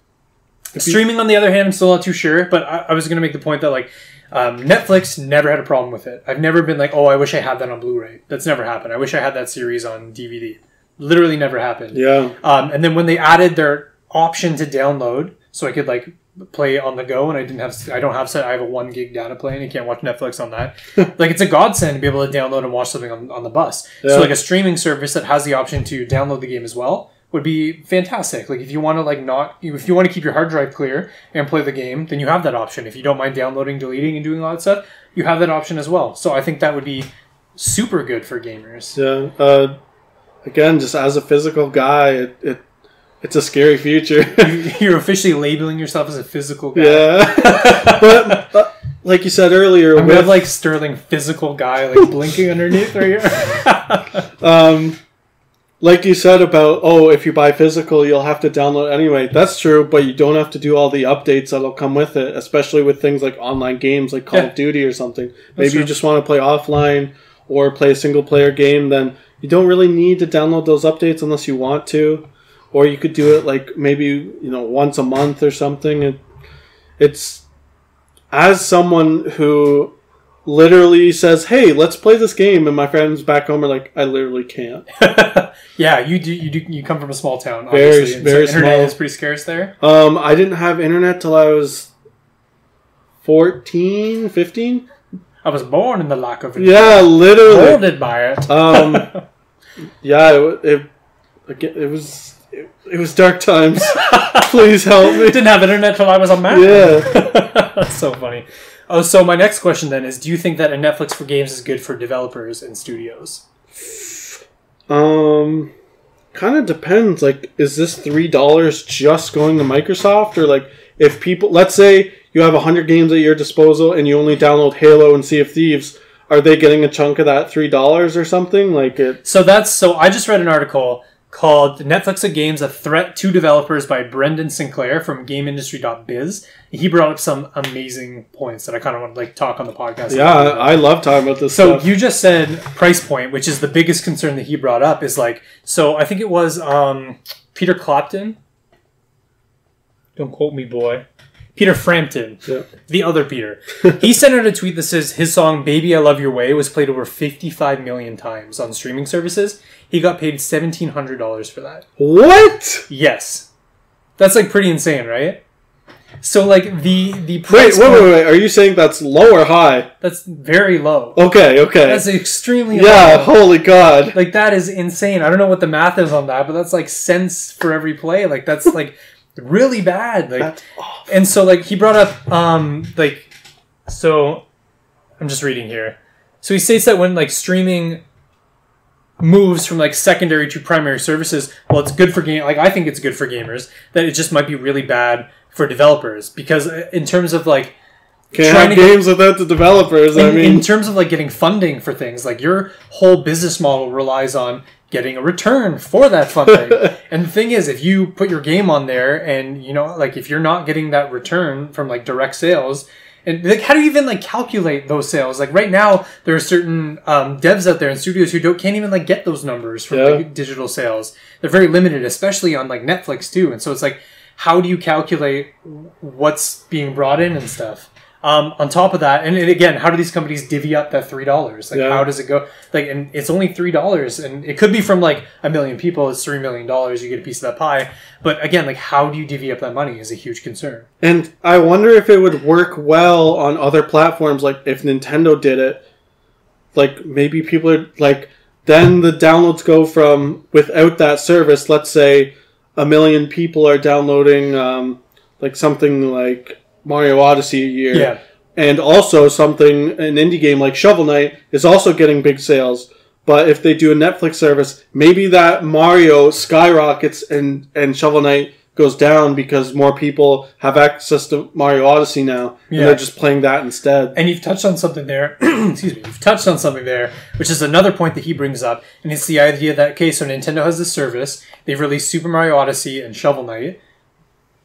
Streaming, on the other hand, I'm still not too sure, but I was going to make the point that, like, Netflix never had a problem with it. I've never been like, oh, I wish I had that on Blu-ray. That's never happened. I wish I had that series on DVD. Literally never happened. Yeah. And then when they added their option to download, so I could, like, play on the go, and I have a 1 gig data plan. You can't watch Netflix on that. Like, it's a godsend to be able to download and watch something on the bus. Yeah. So like a streaming service that has the option to download the game as well would be fantastic. Like if you want to if you want to keep your hard drive clear and play the game, then you have that option. If you don't mind downloading, deleting, and doing all that stuff, you have that option as well. So I think that would be super good for gamers. Yeah. Again, just as a physical guy, it's a scary future. You're officially labeling yourself as a physical guy. Yeah. But, like you said earlier... We have, like, Sterling physical guy, like, blinking underneath right here. Like you said about, if you buy physical, you'll have to download anyway. That's true, but you don't have to do all the updates that'll come with it, especially with things like online games, like Call of Duty or something. Maybe you just want to play offline or play a single-player game, then you don't really need to download those updates unless you want to. Or you could do it like maybe, once a month or something. it's as someone who literally says, "Hey, let's play this game," and my friends back home are like, "I literally can't." Yeah, you come from a small town, very obviously. Very so internet small. is pretty scarce there. I didn't have internet till I was 14, 15. I was born in the lack of internet. Yeah, literally. Molded by it. Yeah, it was dark times. Please help me. Didn't have internet till I was a man. Yeah. That's so funny. Oh, so my next question then is, do you think that a Netflix for games is good for developers and studios? Kind of depends. Like, is this $3 just going to Microsoft? Or, like, if people... Let's say you have 100 games at your disposal and you only download Halo and Sea of Thieves. Are they getting a chunk of that $3 or something? Like it... So I just read an article called Netflix of Games, A Threat to Developers by Brendan Sinclair from GameIndustry.biz. He brought up some amazing points that I kind of want to like talk on the podcast. Yeah, I love talking about this stuff. So you just said price point, which is the biggest concern that he brought up is like, so I think it was Peter Clapton. Don't quote me, boy. Peter Frampton, yeah. The other Peter. He sent out a tweet that says his song Baby I Love Your Way was played over 55 million times on streaming services. He got paid $1,700 for that. What? Yes. That's like pretty insane, right? So like the price wait. Are you saying that's low or high? That's very low. Okay. That's extremely low. Yeah, holy God. Like that is insane. I don't know what the math is on that, but that's like cents for every play. Like that's like really bad. Like, that's awful. And so like he brought up so I'm just reading here. So he states that when like streaming moves from like secondary to primary services, well, it's good for I think it's good for gamers, that it just might be really bad for developers, because in terms of like can't have games without the developers. In terms of like getting funding for things, like your whole business model relies on getting a return for that funding. And the thing is, if you put your game on there and, you know, like if you're not getting that return from like direct sales, and like how do you even like calculate those sales? Like right now, there are certain devs out there and studios who can't even like get those numbers from like, digital sales. They're very limited, especially on like Netflix too. And so it's like, how do you calculate what's being brought in and stuff? On top of that, and again, how do these companies divvy up that $3? Like, how does it go? Like, and it's only $3, and it could be from like 1 million people. It's $3 million. You get a piece of that pie. But again, like, how do you divvy up that money is a huge concern. And I wonder if it would work well on other platforms. Like, if Nintendo did it, like maybe people are like, then the downloads go from without that service. Let's say 1 million people are downloading, like something like Mario Odyssey a year. Yeah. And also an indie game like Shovel Knight is also getting big sales. But if they do a Netflix service, maybe that Mario skyrockets and Shovel Knight goes down because more people have access to Mario Odyssey now. And they're just playing that instead. And you've touched on something there. Excuse me. You've touched on something there, which is another point that he brings up. And it's the idea that, okay, so Nintendo has this service. They've released Super Mario Odyssey and Shovel Knight.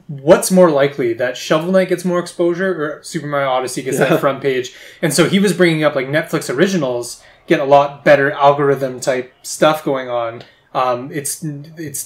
What's more likely, that Shovel Knight gets more exposure or Super Mario Odyssey gets that front page? And so he was bringing up like Netflix originals get a lot better algorithm type stuff going on. It's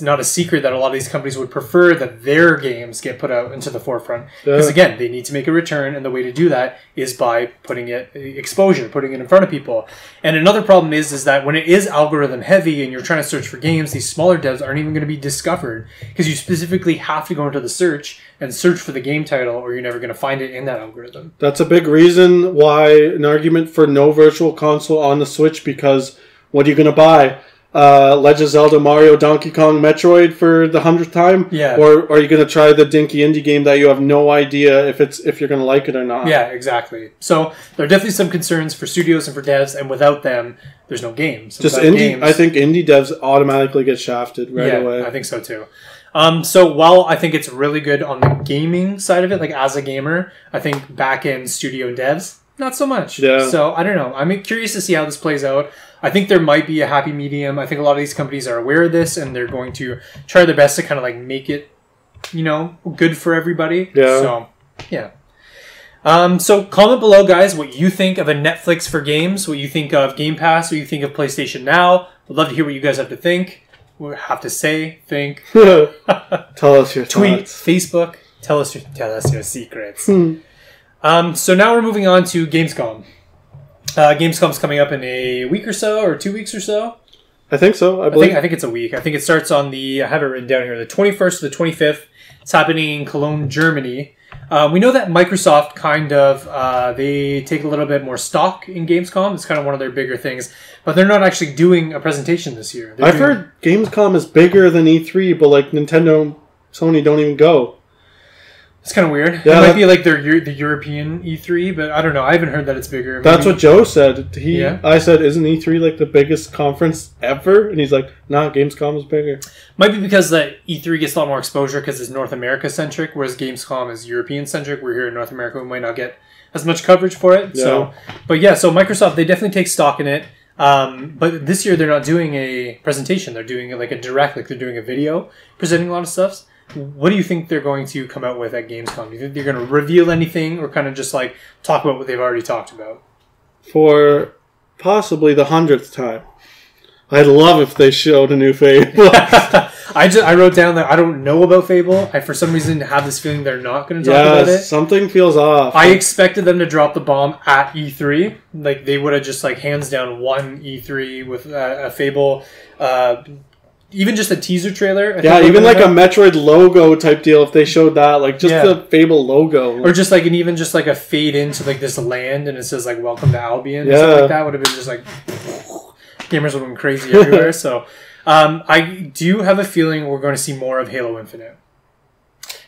not a secret that a lot of these companies would prefer that their games get put out into the forefront. Because again, they need to make a return, and the way to do that is by putting it in front of people. And another problem is that when it is algorithm heavy and you're trying to search for games, these smaller devs aren't even going to be discovered, because you specifically have to go into the search and search for the game title, or you're never going to find it in that algorithm. That's a big reason why an argument for no virtual console on the Switch, because what are you going to buy? Legend of Zelda, Mario, Donkey Kong, Metroid for the 100th time? Yeah. Or are you going to try the dinky indie game that you have no idea if you're going to like it or not? Yeah, exactly. So there are definitely some concerns for studios and for devs, and without them, there's no games. Just indie. I think indie devs automatically get shafted right away. I think so too. So while I think it's really good on the gaming side of it, like as a gamer, I think back-end studio devs, not so much. Yeah. So I don't know. I'm curious to see how this plays out. I think there might be a happy medium. I think a lot of these companies are aware of this, and they're going to try their best to kind of like make it, you know, good for everybody. Yeah. So, yeah. So comment below, guys, what you think of a Netflix for games, what you think of Game Pass, what you think of PlayStation Now. We'd love to hear what you guys have to say, think. Tell us your Tweet, thoughts. Facebook, Tell us your secrets. So now we're moving on to Gamescom. Gamescom's coming up in a week or so, or 2 weeks or so. I think so. I think it's a week. I think it starts on I have it written down here, the 21st to the 25th. It's happening in Cologne, Germany. We know that Microsoft kind of, they take a little bit more stock in Gamescom. It's kind of one of their bigger things. But they're not actually doing a presentation this year. I've heard Gamescom is bigger than E3, but like Nintendo, Sony don't even go. It's kind of weird. Yeah, it might be like the European E3, but I don't know. I haven't heard that it's bigger. Maybe. That's what Joe said. I said, isn't E3 like the biggest conference ever? And he's like, nah, Gamescom is bigger. Might be because the E3 gets a lot more exposure because it's North America centric, whereas Gamescom is European centric. We're here in North America, we might not get as much coverage for it. Yeah. So Microsoft, they definitely take stock in it. But this year they're not doing a presentation. They're doing like a direct, like they're doing a video presenting a lot of stuff. What do you think they're going to come out with at Gamescom? Do you think they're going to reveal anything or kind of just like talk about what they've already talked about? For possibly the 100th time. I'd love if they showed a new Fable. I wrote down that I don't know about Fable. I, for some reason, have this feeling they're not going to talk about it. Something feels off. I expected them to drop the bomb at E3. Like, they would have just, like, hands down won E3 with a Fable... even just a teaser trailer. Even like a Metroid logo type deal if they showed that. Like, just the Fable logo. Or just like, and even just like a fade into like this land and it says like, welcome to Albion. Or something like that would have been just like... Gamers would have been crazy everywhere. So, I do have a feeling we're going to see more of Halo Infinite.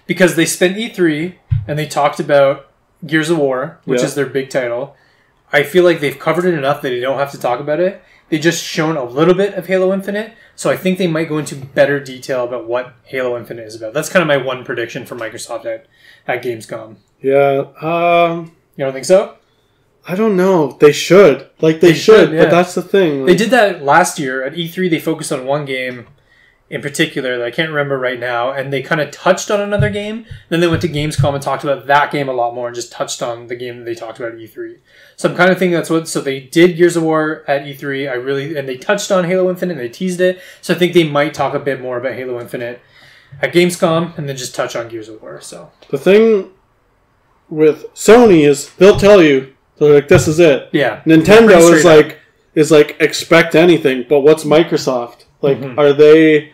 Because they spent E3 and they talked about Gears of War, which is their big title. I feel like they've covered it enough that they don't have to talk about it. They just shown a little bit of Halo Infinite, so I think they might go into better detail about what Halo Infinite is about. That's kind of my one prediction for Microsoft at Gamescom. Yeah. You don't think so? I don't know. They should. Like, they should, but that's the thing. Like, they did that last year. At E3, they focused on one game in particular that I can't remember right now, and they kind of touched on another game. Then they went to Gamescom and talked about that game a lot more and just touched on the game that they talked about at E3. So I'm kind of thinking that's what... So they did Gears of War at E3. And they touched on Halo Infinite and they teased it. So I think they might talk a bit more about Halo Infinite at Gamescom and then just touch on Gears of War. So the thing with Sony is they'll tell you, they're like, this is it. Yeah. Nintendo is like expect anything, but what's Microsoft? Like, are they...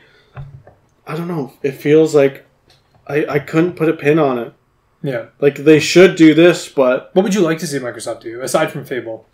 I don't know. It feels like I couldn't put a pin on it. Yeah. Like, they should do this, but... What would you like to see Microsoft do, aside from Fable?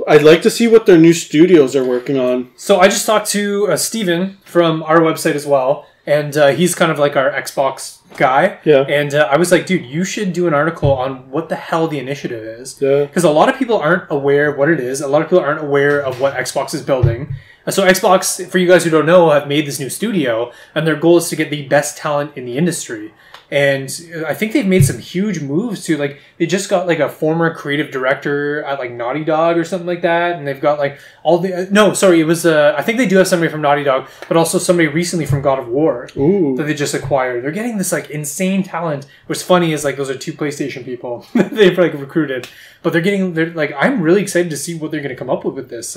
I'd like to see what their new studios are working on. So I just talked to Steven from our website as well, and he's kind of like our Xbox guy. Yeah. And I was like, dude, you should do an article on what the hell the initiative is. Yeah. Because a lot of people aren't aware of what it is. A lot of people aren't aware of what Xbox is building. So Xbox, for you guys who don't know, have made this new studio, and their goal is to get the best talent in the industry. And I think they've made some huge moves too. Like, they just got like a former creative director at like Naughty Dog or something like that, and they've got like all the it was I think they do have somebody from Naughty Dog, but also somebody recently from God of War that they just acquired. They're getting this like insane talent. What's funny is like those are two PlayStation people they've like recruited, but they're like, I'm really excited to see what they're going to come up with this.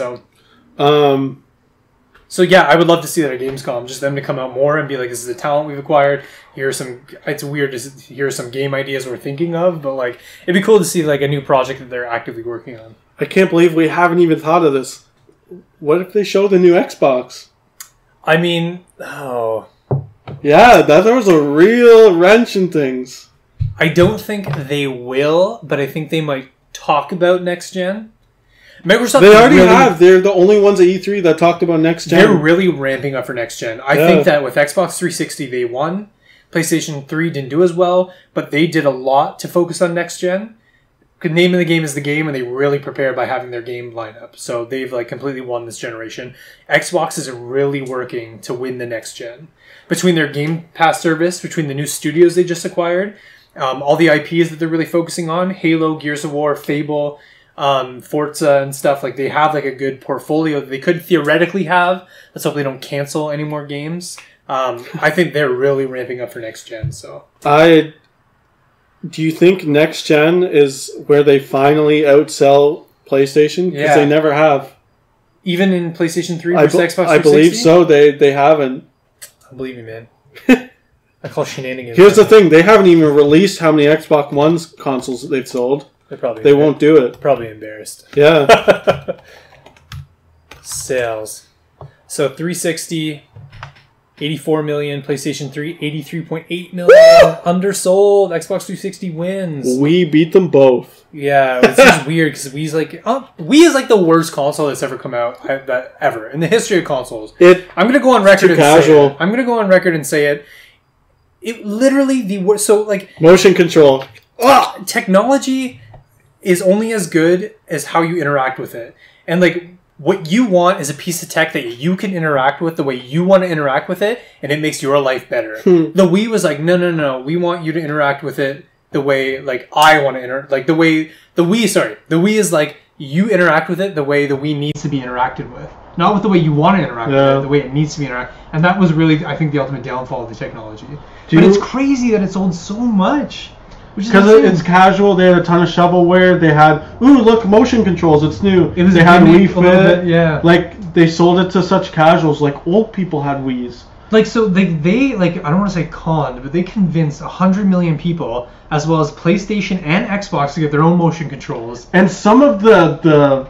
So yeah, I would love to see that at Gamescom. Just them to come out more and be like, this is the talent we've acquired. It's weird to hear some game ideas we're thinking of, but like, it'd be cool to see like a new project that they're actively working on. I can't believe we haven't even thought of this. What if they show the new Xbox? I mean, yeah, there was a real wrench in things. I don't think they will, but I think they might talk about next gen. Microsoft, they already have. They're the only ones at E3 that talked about next gen. They're really ramping up for next gen. I think that with Xbox 360, they won. PlayStation 3 didn't do as well, but they did a lot to focus on next gen. The name of the game is the game, and they really prepared by having their game lineup. So they've like completely won this generation. Xbox is really working to win the next gen. Between their Game Pass service, between the new studios they just acquired, all the IPs that they're really focusing on, Halo, Gears of War, Fable, Forza and stuff, like they have like a good portfolio that they could theoretically have. Let's hope they don't cancel any more games. I think they're really ramping up for next gen. So do you think next gen is where they finally outsell PlayStation? Because they never have. Even in PlayStation 3 versus Xbox 360? I believe so. They haven't. I believe you, man. I call shenanigans. Here's the thing: they haven't even released how many Xbox One's consoles they've sold. They won't do it. Probably embarrassed. Yeah. Sales. So 360, 84 million. PlayStation 3, 83.8 million. Undersold. Xbox 360 wins. We beat them both. Yeah, it's just weird because Wii is like the worst console that's ever come out ever in the history of consoles. I'm gonna go on record and say it. I'm gonna go on record and say it. It literally the worst. So like motion control. Technology is only as good as how you interact with it, and like what you want is a piece of tech that you can interact with the way you want to interact with it, and it makes your life better. The Wii was like, no, we want you to interact with it the way like I want to the way the Wii is like you interact with it the way the Wii needs to be interacted with, not with the way you want to interact with it, the way it needs to be interacted. And that was really, I think, the ultimate downfall of the technology. But it's crazy that it sold so much. Because it's casual. They had a ton of shovelware. They had, ooh, look, motion controls. It's new. They had Wii Fit. Bit, yeah. Like, they sold it to such casuals. Like, old people had Wiis. Like, so they like, I don't want to say conned, but they convinced 100 million people, as well as PlayStation and Xbox, to get their own motion controls. And some of the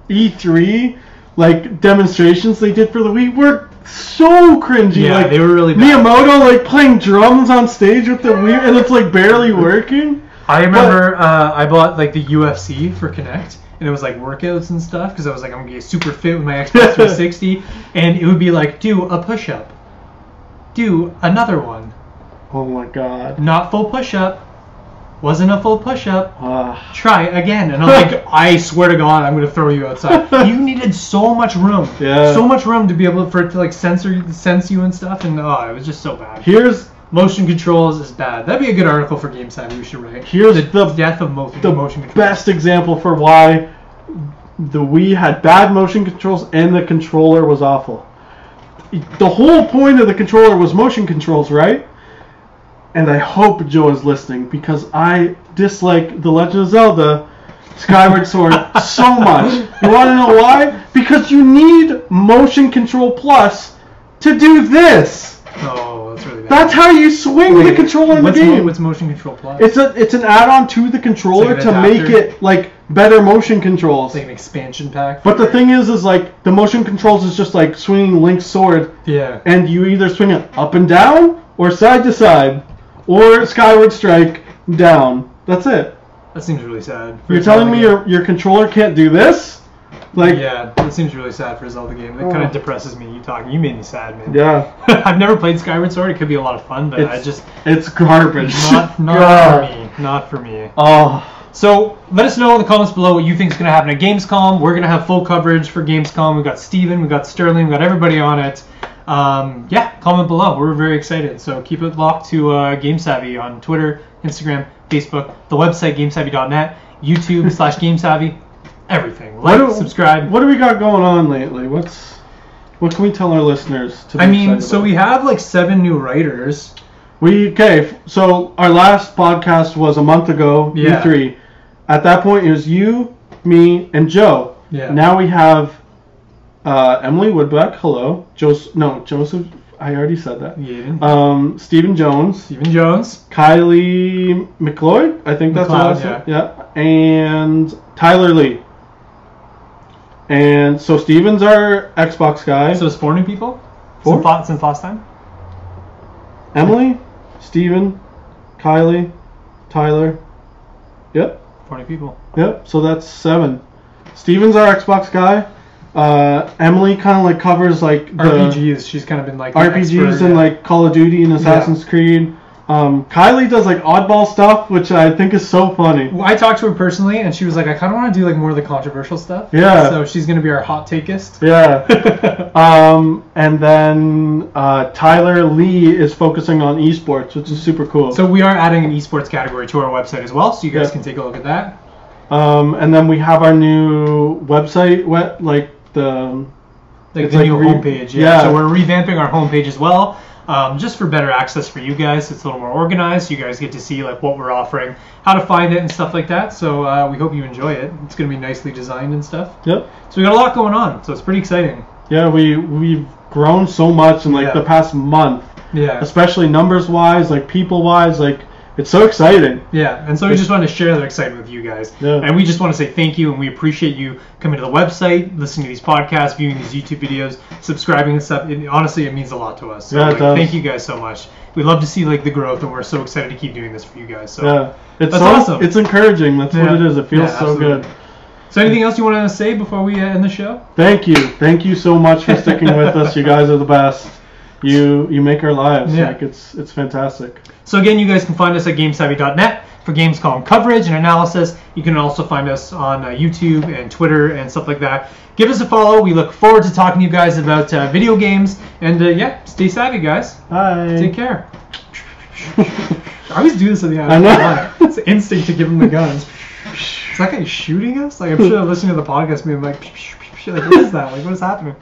E3, like, demonstrations they did for the Wii were so cringy. Yeah, like, they were really bad. Miyamoto, like, playing drums on stage with the Wii, and it's, like, barely working. I remember I bought, like, the UFC for Kinect, and it was, like, workouts and stuff, because I was like, I'm going to get super fit with my Xbox 360, and it would be like, do a push-up. Do another one. Oh, my God. Not full push-up. Wasn't a full push-up. Try again. And I'm like, I swear to God, I'm going to throw you outside. You needed so much room. Yeah. So much room to be able for it to like sense you and stuff. And it was just so bad. Here's motion controls is bad. That'd be a good article for GameSide we should write. Here's the death of motion controls. Best example for why the Wii had bad motion controls and the controller was awful. The whole point of the controller was motion controls, right? And I hope Joe is listening, because I dislike The Legend of Zelda Skyward Sword so much. You want to know why? Because you need Motion Control Plus to do this. Oh, that's really bad. That's how you swing the controller in the game. What's Motion Control Plus? It's an add-on to the controller like to make it like better motion controls. It's like an expansion pack. But the thing is like the motion controls is just like swinging Link's sword. Yeah. And you either swing it up and down or side to side. Or Skyward Strike down. That's it. That seems really sad. You're telling me your controller can't do this? Like, yeah, that seems really sad for a Zelda game. It kind of depresses me. You made me sad, man. Yeah. I've never played Skyward Sword. It could be a lot of fun, but it's garbage. Not for me. Not for me. Oh. So let us know in the comments below what you think is going to happen at Gamescom. We're going to have full coverage for Gamescom. We've got Steven, we've got Sterling, we've got everybody on it. Comment below. We're very excited. So keep it locked to GameSavvy on Twitter, Instagram, Facebook, the website GameSavvy.net, YouTube /GameSavvy, everything. Subscribe. What do we got going on lately? What can we tell our listeners to be so we have like 7 new writers. So our last podcast was a month ago, E3. At that point, it was you, me, and Joe. Yeah. Now we have Emily Woodbeck, hello. Joseph, I already said that. Yeah. Stephen Jones. Kylie McLeod, I think that's what I said. Yeah. And Tyler Lee. And so Steven's our Xbox guy. So it's 4 new people? 4? Since last time? Emily, Steven, Kylie, Tyler. Yep. 4 new people. Yep, so that's 7. Steven's our Xbox guy. Emily kind of like covers like the RPGs. She's kind of been like RPGs and like Call of Duty and Assassin's Creed. Kylie does like oddball stuff, which I think is so funny. Well, I talked to her personally, and she was like, "I kind of want to do like more of the controversial stuff." Yeah. So she's gonna be our hot takeist. Yeah. And then Tyler Lee is focusing on esports, which is super cool. So we are adding an esports category to our website as well, so you guys can take a look at that. And then we have our new website, the new homepage. Yeah. So we're revamping our homepage as well, just for better access for you guys. It's a little more organized. You guys get to see like what we're offering, how to find it, and stuff like that. So we hope you enjoy it. It's going to be nicely designed and stuff. Yep. So we got a lot going on. So it's pretty exciting. Yeah, we've grown so much in the past month. Yeah. Especially numbers-wise, like people-wise, like it's so exciting. Yeah, and so we just want to share that excitement with you guys. Yeah. And we just want to say thank you, and we appreciate you coming to the website, listening to these podcasts, viewing these YouTube videos, subscribing and stuff. Honestly, it means a lot to us. So, yeah, it does. Thank you guys so much. We'd love to see like the growth, and we're so excited to keep doing this for you guys. So yeah, it's that's so awesome. It's encouraging. That's what it is. It feels so good. So anything else you want to say before we end the show? Thank you so much for sticking with us. You guys are the best. You make our lives. Yeah. Like it's fantastic. So again, you guys can find us at GameSavvy.net for Gamescom coverage and analysis. You can also find us on YouTube and Twitter and stuff like that. Give us a follow. We look forward to talking to you guys about video games. And stay savvy, guys. Bye. Take care. I always do this at the end. I know. It's an instinct to give him the guns. Is that guy shooting us? Like, I'm sure listening to the podcast, being like, what is that? Like, what is happening?